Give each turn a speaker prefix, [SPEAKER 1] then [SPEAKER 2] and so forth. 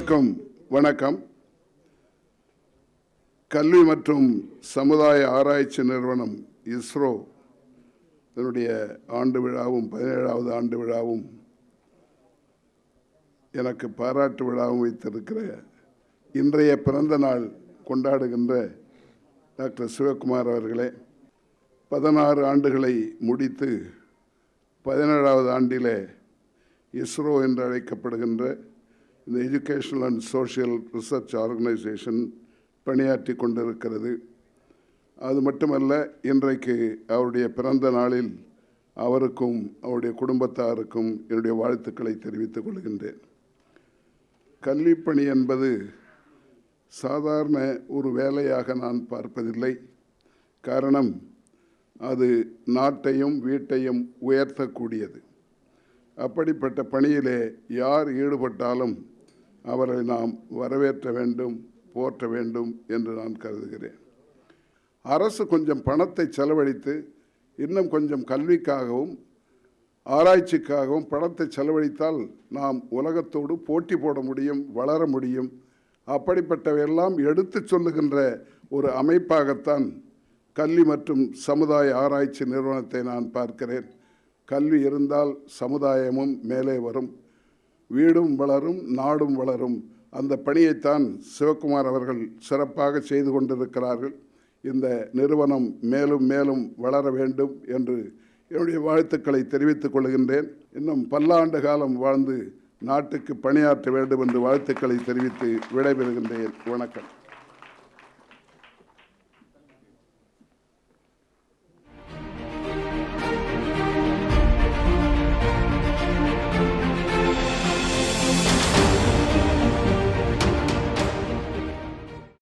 [SPEAKER 1] எல்லோருக்கும் வணக்கம். கல்வி மற்றும் சமுதாய ஆராய்ச்சி நிறுவனம் இஸ்ரோ இதனுடைய ஆண்டு விழாவும் 17வது ஆண்டு விழாவும் எனக்கு பாராட்டு விழாவும் வைத்திருக்கிற இன்றைய பிறந்த நாள் கொண்டாடுகின்ற டாக்டர் சிவகுமார் அவர்களே, 16 ஆண்டுகளை முடித்து 17வது ஆண்டிலே இஸ்ரோ என்று அழைக்கப்படுகின்ற இந்த educational and social research organisation பணியாற்றி கொண்டிருக்கிறது. அது மட்டுமல்ல, இன்றைக்கு அவருடைய பிறந்த நாளில் அவருக்கும் அவருடைய குடும்பத்தாருக்கும் என்னுடைய வாழ்த்துக்களை தெரிவித்துக் கொள்கின்றேன். கல்விப்பணி என்பது சாதாரண ஒரு வேலையாக நான் பார்ப்பதில்லை. காரணம், அது நாட்டையும் வீட்டையும் உயர்த்தக்கூடியது. அப்படிப்பட்ட பணியிலே யார் ஈடுபட்டாலும் அவரை நாம் வரவேற்ற வேண்டும், போற்ற வேண்டும் என்று நான் கருதுகிறேன். அரசு கொஞ்சம் பணத்தை செலவழித்து இன்னும் கொஞ்சம் கல்விக்காகவும் ஆராய்ச்சிக்காகவும் பணத்தை செலவழித்தால் நாம் உலகத்தோடு போட்டி போட முடியும், வளர முடியும். அப்படிப்பட்டவையெல்லாம் எடுத்து சொல்லுகின்ற ஒரு அமைப்பாகத்தான் கல்வி மற்றும் சமுதாய ஆராய்ச்சி நிறுவனத்தை நான் பார்க்கிறேன். கல்வி இருந்தால் சமுதாயமும் மேலே வரும், வீடும் வளரும், நாடும் வளரும். அந்த பணியைத்தான் சிவகுமார் அவர்கள் சிறப்பாக செய்து கொண்டிருக்கிறார்கள். இந்த நிறுவனம் மேலும் மேலும் வளர வேண்டும் என்று என்னுடைய வாழ்த்துக்களை தெரிவித்துக் கொள்கின்றேன். இன்னும் பல்லாண்டு காலம் வாழ்ந்து நாட்டுக்கு பணியாற்ற வேண்டும் என்று வாழ்த்துக்களை தெரிவித்து விடைபெறுகின்றேன். வணக்கம்.